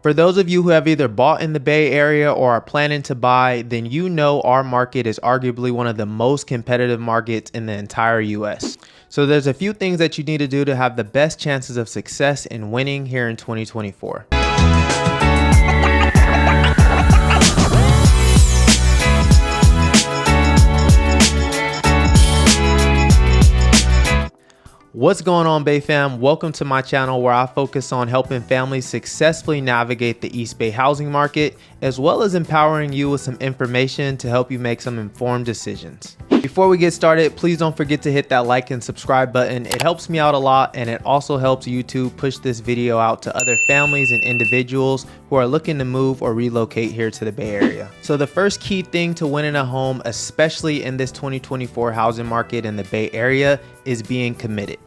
For those of you who have either bought in the Bay Area or are planning to buy, then you know our market is arguably one of the most competitive markets in the entire US. So there's a few things that you need to do to have the best chances of success in winning here in 2024. What's going on, Bay fam? Welcome to my channel where I focus on helping families successfully navigate the East Bay housing market, as well as empowering you with some information to help you make some informed decisions. Before we get started, please don't forget to hit that like and subscribe button. It helps me out a lot, and it also helps YouTube push this video out to other families and individuals who are looking to move or relocate here to the Bay Area. So the first key thing to winning a home, especially in this 2024 housing market in the Bay Area, is being committed.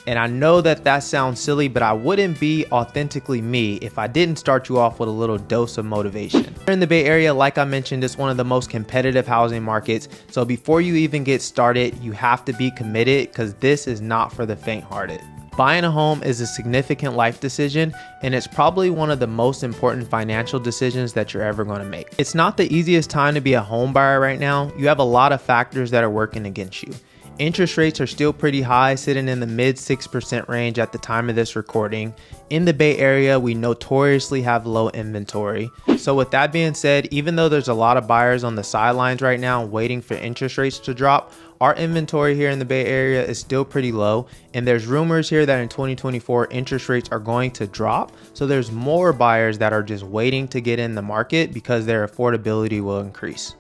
And I know that sounds silly, but I wouldn't be authentically me if I didn't start you off with a little dose of motivation. Here in the Bay Area, like I mentioned, it's one of the most competitive housing markets. So before you even get started, you have to be committed, because this is not for the faint-hearted. Buying a home is a significant life decision, and it's probably one of the most important financial decisions that you're ever going to make. It's not the easiest time to be a home buyer right now. You have a lot of factors that are working against you. Interest rates are still pretty high, sitting in the mid 6% range at the time of this recording. In the Bay Area, we notoriously have low inventory. So with that being said, even though there's a lot of buyers on the sidelines right now waiting for interest rates to drop, our inventory here in the Bay Area is still pretty low. And there's rumors here that in 2024, interest rates are going to drop. So there's more buyers that are just waiting to get in the market because their affordability will increase.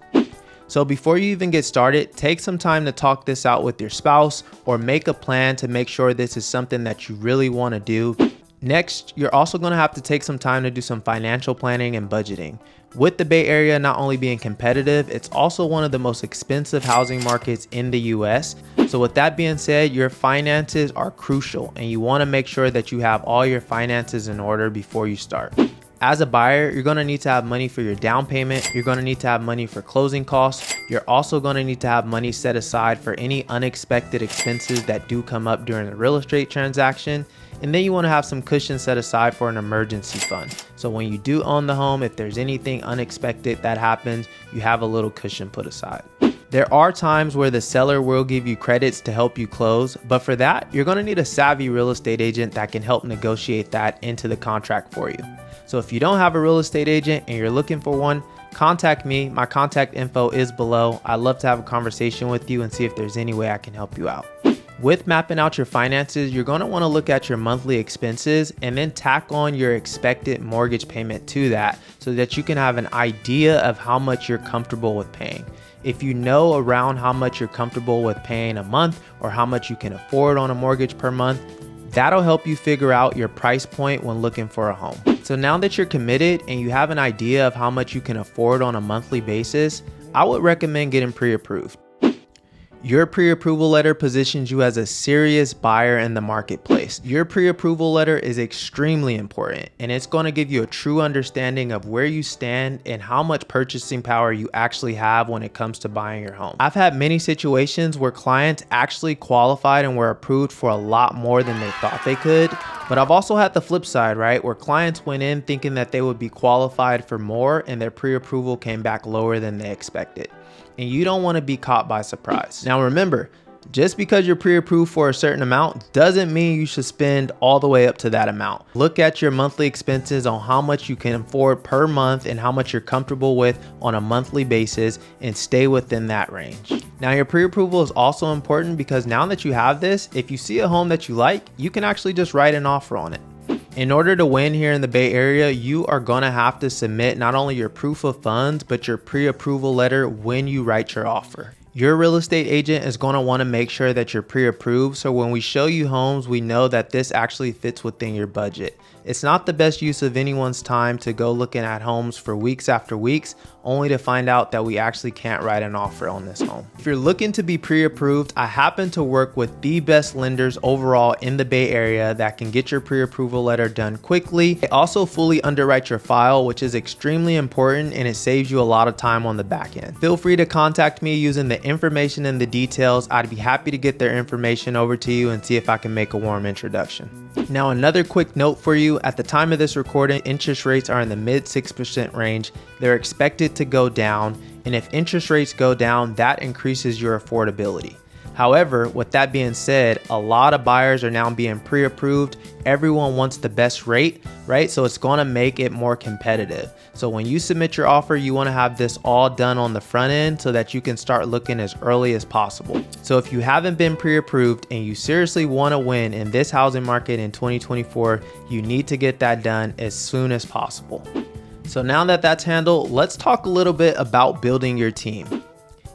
So before you even get started, take some time to talk this out with your spouse or make a plan to make sure this is something that you really want to do. Next, you're also going to have to take some time to do some financial planning and budgeting. With the Bay Area not only being competitive, it's also one of the most expensive housing markets in the US. So with that being said, your finances are crucial, and you want to make sure that you have all your finances in order before you start. As a buyer, you're going to need to have money for your down payment. You're going to need to have money for closing costs. You're also going to need to have money set aside for any unexpected expenses that do come up during a real estate transaction. And then you want to have some cushion set aside for an emergency fund. So when you do own the home, if there's anything unexpected that happens, you have a little cushion put aside. There are times where the seller will give you credits to help you close, but for that, you're going to need a savvy real estate agent that can help negotiate that into the contract for you. So if you don't have a real estate agent and you're looking for one, contact me. My contact info is below. I'd love to have a conversation with you and see if there's any way I can help you out. With mapping out your finances, you're going to want to look at your monthly expenses and then tack on your expected mortgage payment to that so that you can have an idea of how much you're comfortable with paying. If you know around how much you're comfortable with paying a month or how much you can afford on a mortgage per month, that'll help you figure out your price point when looking for a home. So now that you're committed and you have an idea of how much you can afford on a monthly basis, I would recommend getting pre-approved. Your pre-approval letter positions you as a serious buyer in the marketplace. Your pre-approval letter is extremely important, and it's going to give you a true understanding of where you stand and how much purchasing power you actually have when it comes to buying your home. I've had many situations where clients actually qualified and were approved for a lot more than they thought they could. But I've also had the flip side, right? Where clients went in thinking that they would be qualified for more and their pre-approval came back lower than they expected. And you don't want to be caught by surprise. Now remember, just because you're pre-approved for a certain amount doesn't mean you should spend all the way up to that amount. Look at your monthly expenses on how much you can afford per month and how much you're comfortable with on a monthly basis and stay within that range. Now your pre-approval is also important because now that you have this, if you see a home that you like, you can actually just write an offer on it. In order to win here in the Bay Area, you are going to have to submit not only your proof of funds, but your pre-approval letter when you write your offer. Your real estate agent is going to want to make sure that you're pre-approved, so when we show you homes, we know that this actually fits within your budget. It's not the best use of anyone's time to go looking at homes for weeks after weeks, only to find out that we actually can't write an offer on this home. If you're looking to be pre-approved, I happen to work with the best lenders overall in the Bay Area that can get your pre-approval letter done quickly. They also fully underwrite your file, which is extremely important, and it saves you a lot of time on the back end. Feel free to contact me using the information and the details. I'd be happy to get their information over to you and see if I can make a warm introduction. Now, another quick note for you, you, at the time of this recording, interest rates are in the mid 6% range. They're expected to go down, and if interest rates go down, that increases your affordability. However, with that being said, a lot of buyers are now being pre-approved. Everyone wants the best rate, right? So it's going to make it more competitive. So when you submit your offer, you want to have this all done on the front end so that you can start looking as early as possible. So if you haven't been pre-approved and you seriously want to win in this housing market in 2024, you need to get that done as soon as possible. So now that that's handled, let's talk a little bit about building your team.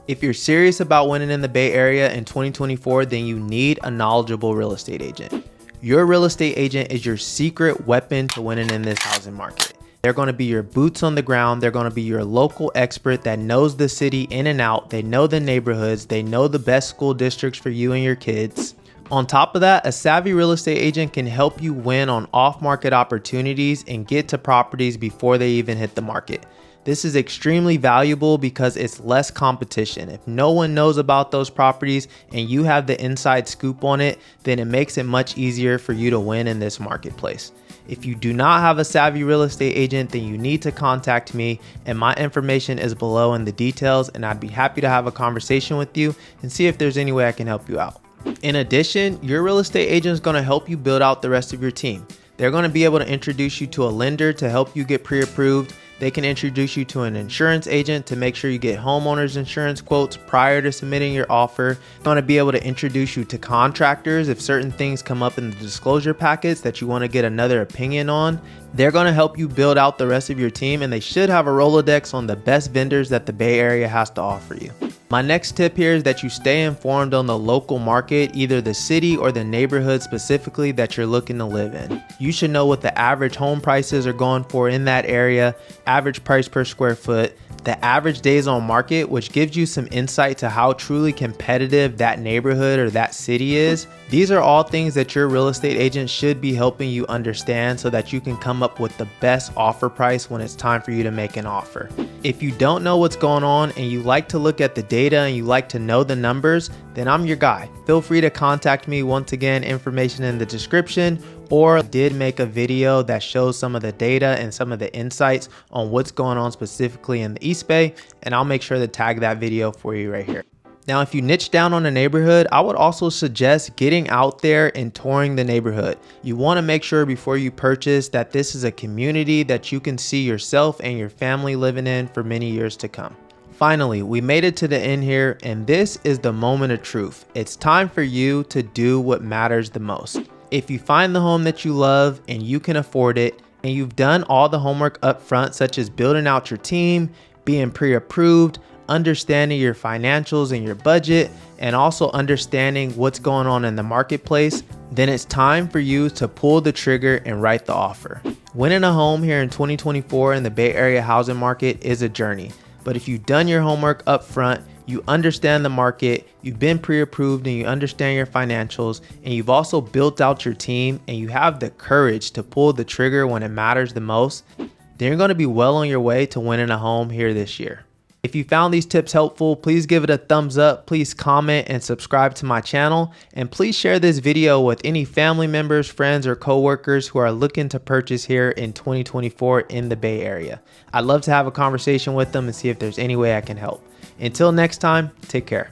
If you're serious about winning in the Bay Area in 2024, then you need a knowledgeable real estate agent. Your real estate agent is your secret weapon to winning in this housing market. They're going to be your boots on the ground. They're going to be your local expert that knows the city in and out. They know the neighborhoods. They know the best school districts for you and your kids. On top of that, a savvy real estate agent can help you win on off-market opportunities and get to properties before they even hit the market. This is extremely valuable because it's less competition. If no one knows about those properties and you have the inside scoop on it, then it makes it much easier for you to win in this marketplace. If you do not have a savvy real estate agent, then you need to contact me, and my information is below in the details, and I'd be happy to have a conversation with you and see if there's any way I can help you out. In addition, your real estate agent is going to help you build out the rest of your team. They're going to be able to introduce you to a lender to help you get pre-approved. They can introduce you to an insurance agent to make sure you get homeowners insurance quotes prior to submitting your offer. They're going to be able to introduce you to contractors if certain things come up in the disclosure packets that you want to get another opinion on. They're going to help you build out the rest of your team, and they should have a Rolodex on the best vendors that the Bay Area has to offer you. My next tip here is that you stay informed on the local market, either the city or the neighborhood specifically that you're looking to live in. You should know what the average home prices are going for in that area, average price per square foot, the average days on market, which gives you some insight to how truly competitive that neighborhood or that city is. These are all things that your real estate agent should be helping you understand so that you can come up with the best offer price when it's time for you to make an offer. If you don't know what's going on and you like to look at the data and you like to know the numbers, then I'm your guy. Feel free to contact me. Once again, information in the description, or I did make a video that shows some of the data and some of the insights on what's going on specifically in the East Bay, and I'll make sure to tag that video for you right here. Now, if you niche down on a neighborhood, I would also suggest getting out there and touring the neighborhood. You want to make sure before you purchase that this is a community that you can see yourself and your family living in for many years to come. Finally, we made it to the end here, and this is the moment of truth. It's time for you to do what matters the most. If you find the home that you love and you can afford it, and you've done all the homework up front, such as building out your team, being pre-approved, understanding your financials and your budget, and also understanding what's going on in the marketplace, then it's time for you to pull the trigger and write the offer. Winning a home here in 2024 in the Bay Area housing market is a journey. But if you've done your homework up front, you understand the market, you've been pre-approved and you understand your financials, and you've also built out your team and you have the courage to pull the trigger when it matters the most, then you're going to be well on your way to winning a home here this year. If you found these tips helpful, please give it a thumbs up, please comment and subscribe to my channel, and please share this video with any family members, friends, or coworkers who are looking to purchase here in 2024 in the Bay Area. I'd love to have a conversation with them and see if there's any way I can help. Until next time, take care.